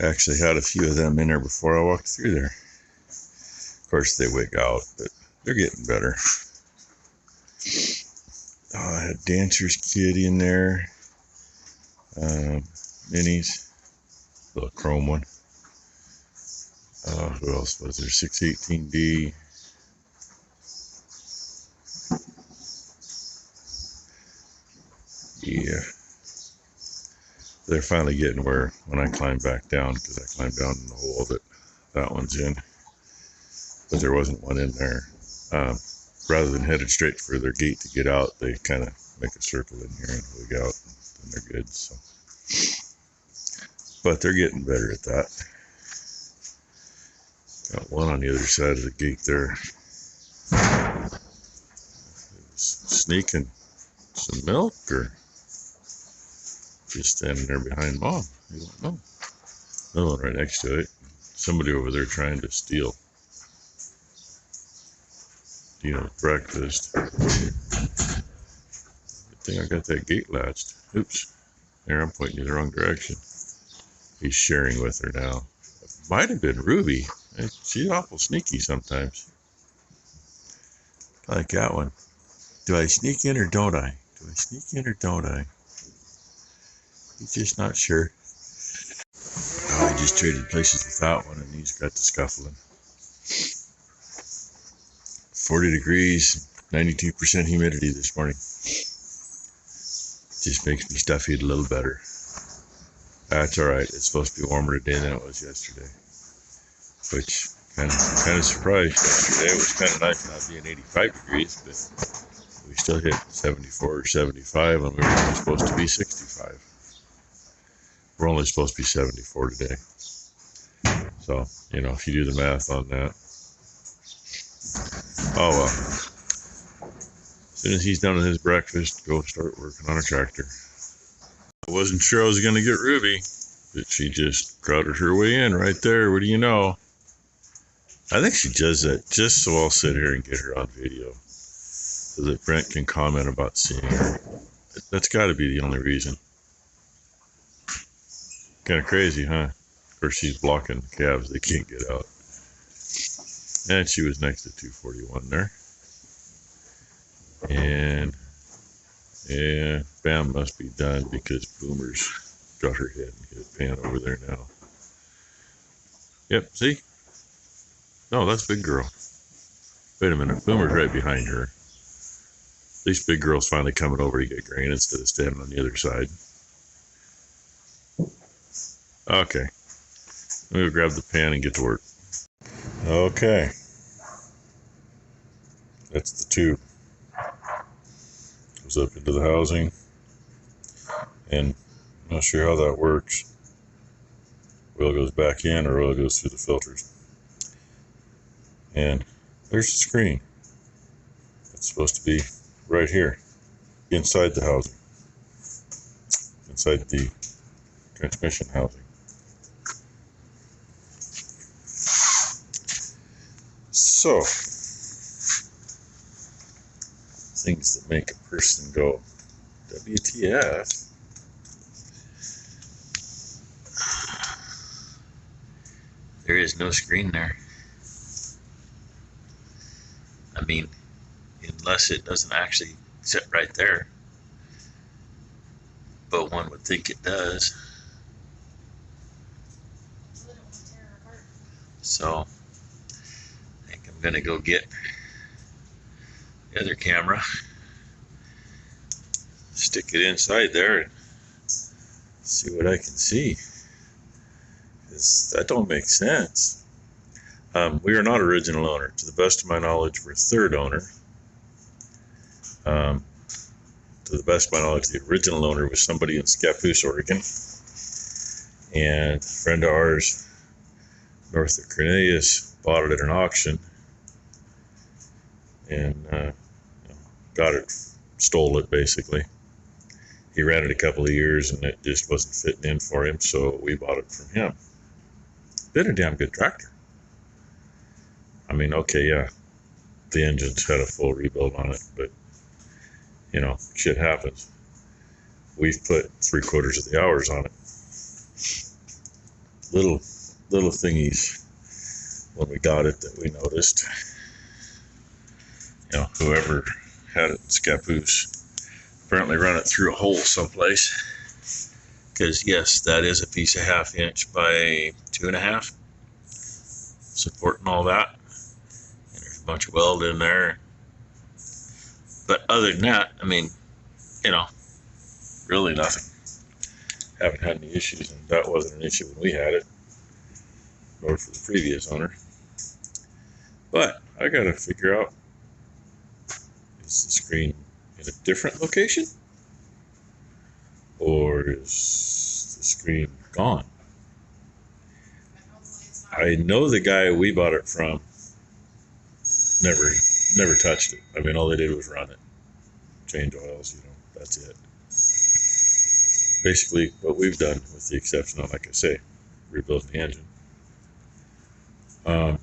Actually had a few of them in there before I walked through there. Of course, they wig out, but they're getting better. I had Dancer's Kitty in there. Minis. Little chrome one. Who else was there? 618D. Yeah. They're finally getting where when I climb back down, because I climbed down in the hole that one's in. But there wasn't one in there. Rather than headed straight for their gate to get out, they kind of make a circle in here and wig out, and they're good. So, but they're getting better at that. Got one on the other side of the gate there. Sneaking some milk or just standing there behind mom. You don't know. Another one right next to it. Somebody over there trying to steal Dino's breakfast. Good thing I got that gate latched. Oops. There, I'm pointing you the wrong direction. He's sharing with her now. Might have been Ruby. She's awful sneaky sometimes. I like that one. Do I sneak in or don't I? Do I sneak in or don't I? He's just not sure. Oh, I just traded places with that one and he's got the scuffling. 40 degrees, 92% humidity this morning. Just makes me stuffy a little better. That's alright. It's supposed to be warmer today than it was yesterday. Which, kind of surprised. Yesterday it was kind of nice not being 85 degrees, but we still hit 74 or 75 and we were only supposed to be 65. We're only supposed to be 74 today. So, if you do the math on that. Oh well. As soon as he's done with his breakfast, go start working on a tractor. I wasn't sure I was going to get Ruby, but she just crowded her way in right there. What do you know? I think she does that just so I'll sit here and get her on video, so that Brent can comment about seeing her. That's got to be the only reason. Kind of crazy, huh? Of course, she's blocking the calves. They can't get out. And she was next to 241 there. And, yeah, Bam must be done because Boomer's got her head and hit Pan over there now. Yep, see? No, that's Big Girl. Wait a minute, Boomer's right behind her. At least Big Girl's finally coming over to get grain instead of standing on the other side. Okay. Let me go grab the pan and get to work. Okay. That's the tube. Goes up into the housing. And I'm not sure how that works. Oil goes back in or oil goes through the filters. And there's the screen. It's supposed to be right here, inside the housing, inside the transmission housing. So, things that make a person go, WTF? There is no screen there. I mean, unless it doesn't actually sit right there. But one would think it does. So, I think I'm gonna go get the other camera, stick it inside there, and see what I can see. Because that don't make sense. We are not original owner. To the best of my knowledge, we're third owner. To the best of my knowledge, the original owner was somebody in Scappoose, Oregon. And a friend of ours, north of Cornelius, bought it at an auction. And got it, stole it basically. He ran it a couple of years and it just wasn't fitting in for him, so we bought it from him. Been a damn good tractor. I mean, okay, yeah, the engine's had a full rebuild on it, but shit happens. We've put 3/4 of the hours on it. little thingies when we got it that we noticed. You know, whoever had it in Scappoose apparently run it through a hole someplace. Because yes, that is a piece of 1/2 inch by 2.5, supporting all that. And there's a bunch of weld in there. But other than that, I mean, you know, really nothing. Haven't had any issues, and that wasn't an issue when we had it, nor for the previous owner. But I gotta figure out, is the screen in a different location? Or is the screen gone? I know the guy we bought it from never touched it. I mean, all they did was run it, change oils, you know, that's it. Basically what we've done, with the exception of, like I say, rebuilding the engine. I'm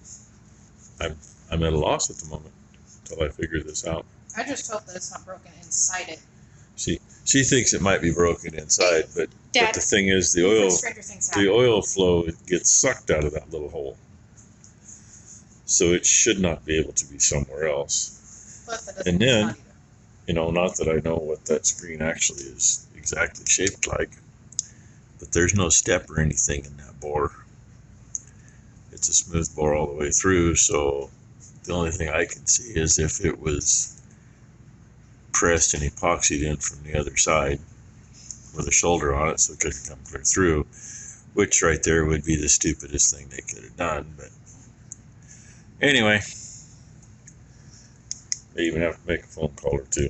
at a loss at the moment until I figure this out. I just hope that it's not broken inside it. She thinks it might be broken inside, but the thing is, the oil flow gets sucked out of that little hole, so it should not be able to be somewhere else. And then, you know, not that I know what that screen actually is exactly shaped like, but there's no step or anything in that bore. It's a smooth bore all the way through, so the only thing I can see is if it was pressed and epoxied in from the other side with a shoulder on it so it couldn't come clear through, which right there would be the stupidest thing they could have done. But anyway, they even have to make a phone call or two.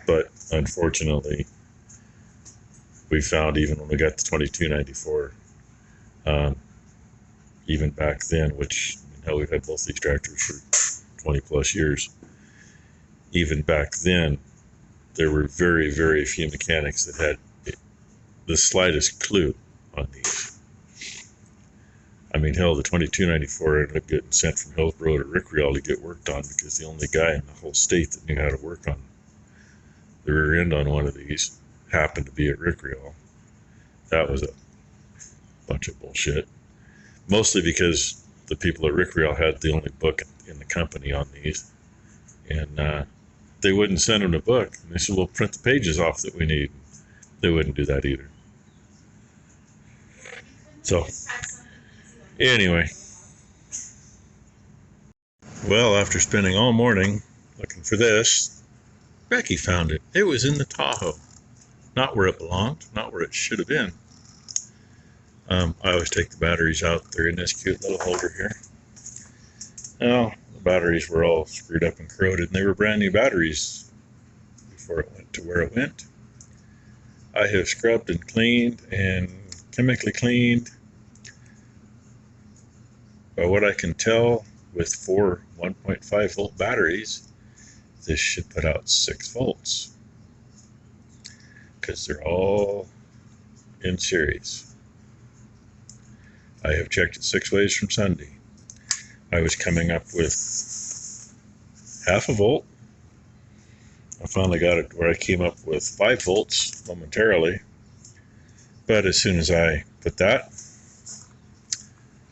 But unfortunately, we found, even when we got the 2294, even back then, which, hell, we've had both these tractors for 20 plus years, even back then, there were very, very few mechanics that had the slightest clue on these. I mean, hell, the 2294 ended up getting sent from Hillsboro to Rick Real to get worked on, because the only guy in the whole state that knew how to work on the rear end on one of these happened to be at Rick Real. That was a bunch of bullshit. Mostly because the people at Rick Real had the only book in the company on these. And they wouldn't send them the book. And they said, "We'll print the pages off that we need." They wouldn't do that either. So, anyway. Well, after spending all morning looking for this, Becky found it. It was in the Tahoe. Not where it belonged, not where it should have been. I always take the batteries out. They're in this cute little holder here. Well, the batteries were all screwed up and corroded, and they were brand new batteries before it went to where it went. I have scrubbed and cleaned and chemically cleaned. By what I can tell, with 4 1.5 volt batteries, this should put out 6 volts, because they're all in series. I have checked it 6 ways from Sunday. I was coming up with 1/2 volt. I finally got it where I came up with 5 volts momentarily. But as soon as I put that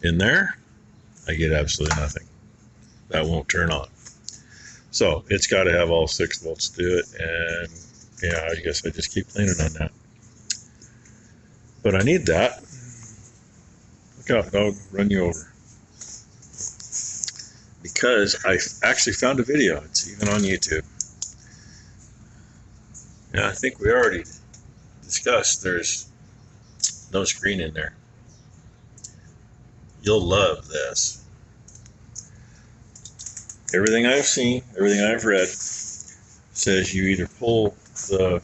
in there, I get absolutely nothing. That won't turn on. So it's got to have all 6 volts to do it. And yeah, I guess I just keep cleaning on that. But I need that. Look out, dog, run you over. Because I actually found a video. It's even on YouTube. Yeah, I think we already discussed there's no screen in there. You'll love this. Everything I've seen, everything I've read, says you either pull the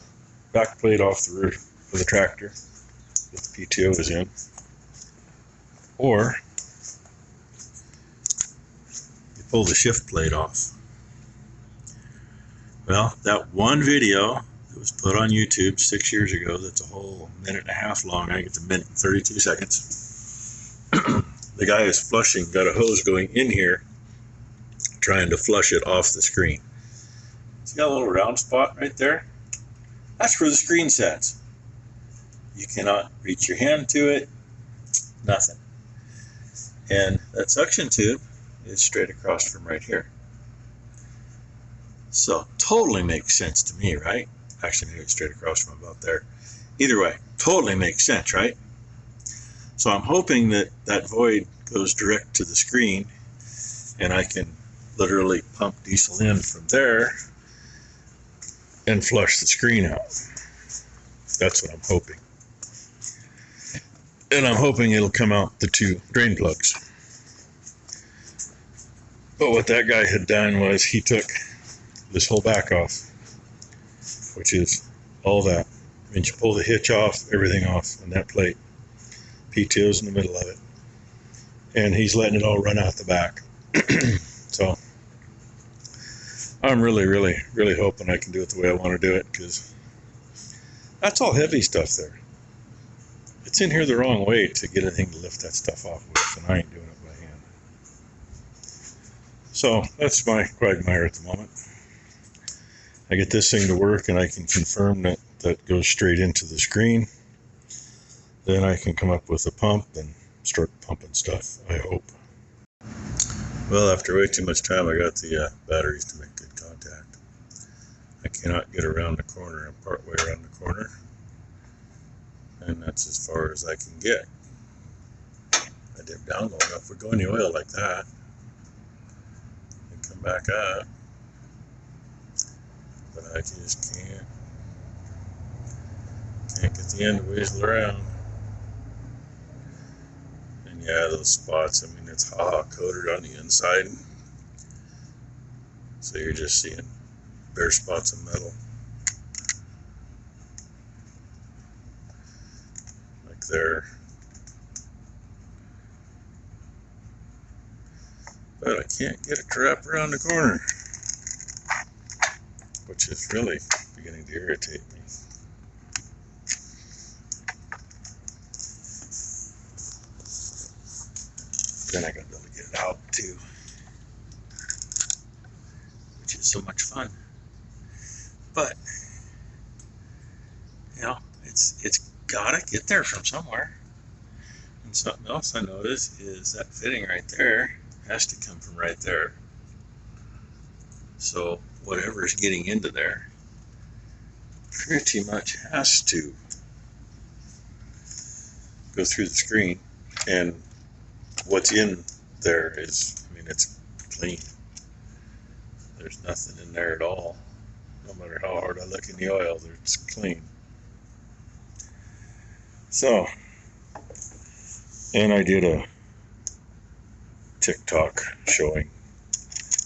back plate off the roof of the tractor that the PTO is in, or you pull the shift plate off. Well, that one video that was put on YouTube 6 years ago, that's a whole 1.5 minutes long, I think it's 1 minute and 32 seconds. The guy is flushing, got a hose going in here, trying to flush it off the screen. See that little round spot right there? That's where the screen sets. You cannot reach your hand to it, nothing. And that suction tube is straight across from right here. So totally makes sense to me, right? Actually, maybe it's straight across from about there. Either way, totally makes sense, right? So I'm hoping that that void goes direct to the screen and I can literally pump diesel in from there and flush the screen out. That's what I'm hoping. And I'm hoping it'll come out the two drain plugs. But what that guy had done was he took this whole back off, which is all that. And you pull the hitch off, everything off on that plate. PTO's in the middle of it. And he's letting it all run out the back. So I'm really, really, really hoping I can do it the way I want to do it, because that's all heavy stuff there. It's in here the wrong way to get anything to lift that stuff off with, and I ain't doing it by hand. So that's my quagmire at the moment. I get this thing to work and I can confirm that that goes straight into the screen. Then I can come up with a pump and start pumping stuff, I hope. Well, after way too much time, I got the batteries to make good contact. I cannot get around the corner. I'm part way around the corner. And that's as far as I can get. I dip down low enough. We go in the oil like that and come back up. But I just can't get the end to whistle around. And yeah, those spots, I mean, it's coated on the inside. So you're just seeing bare spots of metal. Like there. But I can't get it to wrap around the corner, which is really beginning to irritate me. Then I gotta be able to get it out too, which is so much fun. But you know, it's gotta get there from somewhere. And something else I noticed is that fitting right there has to come from right there. So whatever's getting into there pretty much has to go through the screen, and what's in there is, I mean, it's clean. There's nothing in there at all. No matter how hard I look in the oil, it's clean. So, and I did a TikTok showing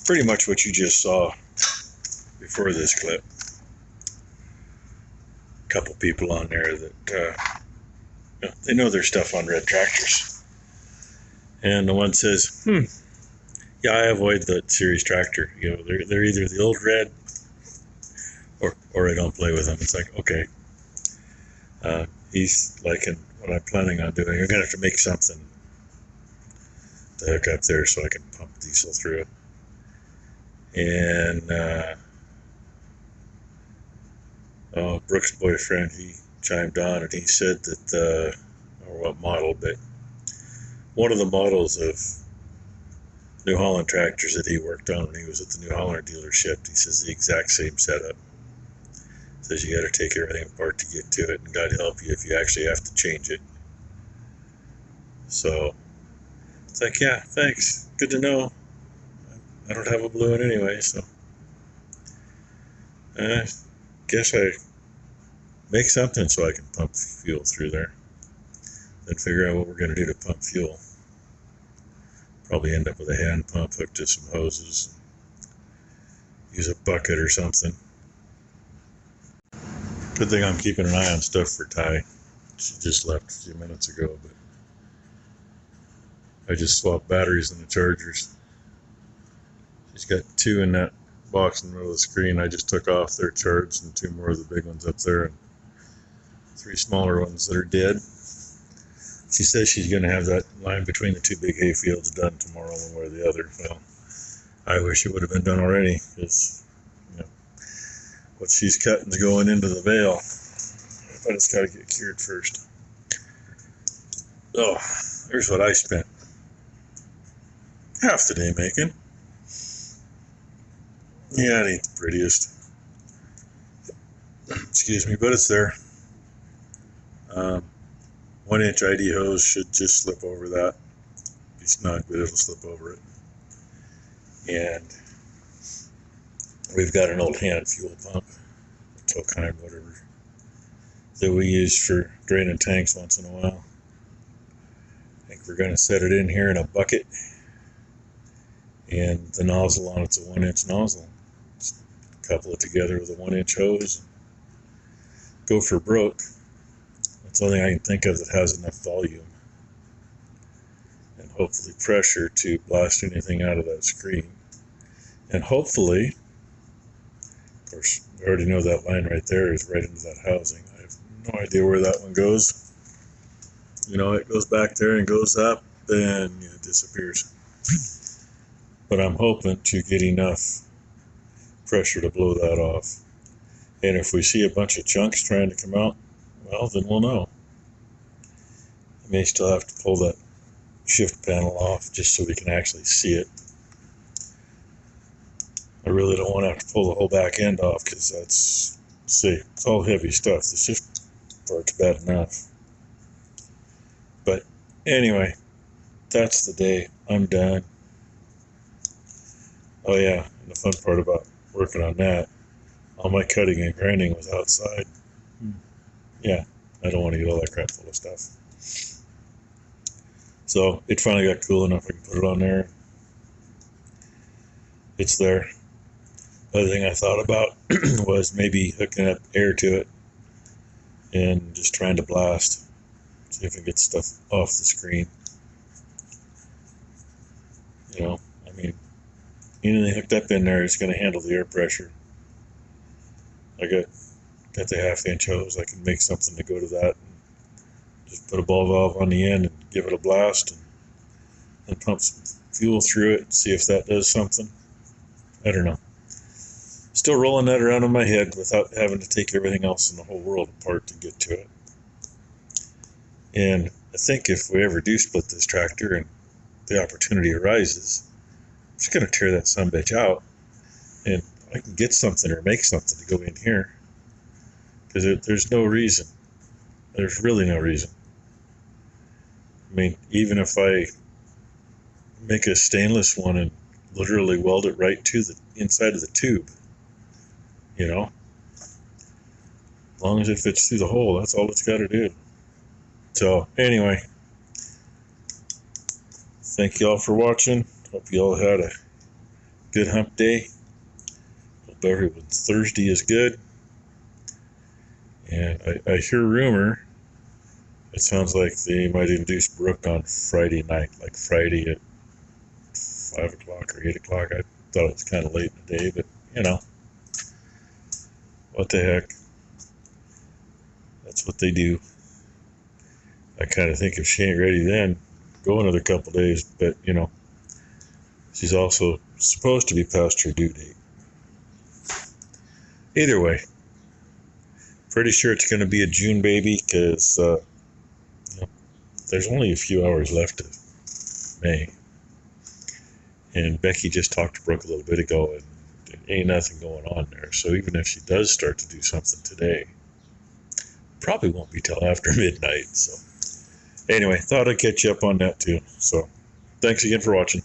pretty much what you just saw before this clip. A couple people on there that they know their stuff on red tractors. And the one says, yeah, I avoid the series tractor. You know, they're either the old red or I don't play with them. It's like, okay. He's liking what I'm planning on doing. You're going to have to make something to hook up there so I can pump diesel through it. And Brooke's boyfriend, he chimed on and he said that, or what model, but one of the models of New Holland tractors that he worked on when he was at the New Holland dealership, he says the exact same setup. Says you got to take everything apart to get to it, and God help you if you actually have to change it. So it's like, yeah, thanks, good to know. I don't have a blue one anyway, so I guess I make something so I can pump fuel through there. Then figure out what we're going to do to pump fuel. Probably end up with a hand pump hooked to some hoses. Use a bucket or something. Good thing I'm keeping an eye on stuff for Ty. She just left a few minutes ago, but I just swapped batteries in the chargers. She's got 2 in that box in the middle of the screen. I just took off. They're charged, and 2 more of the big ones up there, and 3 smaller ones that are dead. She says she's going to have that line between the 2 big hay fields done tomorrow, one way or the other. Well, I wish it would have been done already, because what she's cutting is going into the bale, but it's got to get cured first. Oh, here's what I spent. half the day making. Yeah, it ain't the prettiest. Excuse me, but it's there. 1-inch ID hose should just slip over that. Be snug, but it'll slip over it. And we've got an old hand fuel pump, tow kind, whatever, that we use for draining tanks once in a while. I think we're going to set it in here in a bucket, and the nozzle on it's a 1-inch nozzle. Just couple it together with a 1-inch hose and go for broke. That's the only thing I can think of that has enough volume and hopefully pressure to blast anything out of that screen. And hopefully, of course, we already know that line right there is right into that housing. I have no idea where that one goes. You know, it goes back there and goes up and it disappears. But I'm hoping to get enough pressure to blow that off. And if we see a bunch of chunks trying to come out, well, then we'll know. I may still have to pull that shift panel off just so we can actually see it. I really don't want to have to pull the whole back end off because that's, see, it's all heavy stuff. The shift part's bad enough. But anyway, that's the day. I'm done. Oh yeah, and the fun part about working on that, all my cutting and grinding was outside. Yeah, I don't want to get all that crap full of stuff. So it finally got cool enough I can put it on there. It's there. Other thing I thought about was maybe hooking up air to it and just trying to blast. See if I can get stuff off the screen. You know, I mean, anything hooked up in there is going to handle the air pressure. I got the 1/2-inch hose. I can make something to go to that. Just put a ball valve on the end and give it a blast and pump some fuel through it and see if that does something. I don't know. Still rolling that around in my head without having to take everything else in the whole world apart to get to it. And I think if we ever do split this tractor and the opportunity arises, I'm just going to tear that sumbitch out and I can get something or make something to go in here. Because there's no reason. There's really no reason. I mean, even if I make a stainless one and literally weld it right to the inside of the tube, you know, as long as it fits through the hole, that's all it's got to do. So anyway, thank you all for watching. Hope you all had a good hump day. Hope everyone's Thursday is good. And I hear rumor, it sounds like they might induce Brooke on Friday night, like Friday at 5 o'clock or 8 o'clock. I thought it was kind of late in the day, but you know, what the heck. That's what they do. I kind of think if she ain't ready then, go another couple days, but you know, she's also supposed to be past her due date. Either way, pretty sure it's going to be a June baby because you know, there's only a few hours left of May. And Becky just talked to Brooke a little bit ago, and there ain't nothing going on there. So even if she does start to do something today, probably won't be till after midnight. So anyway, thought I'd catch you up on that too. So thanks again for watching.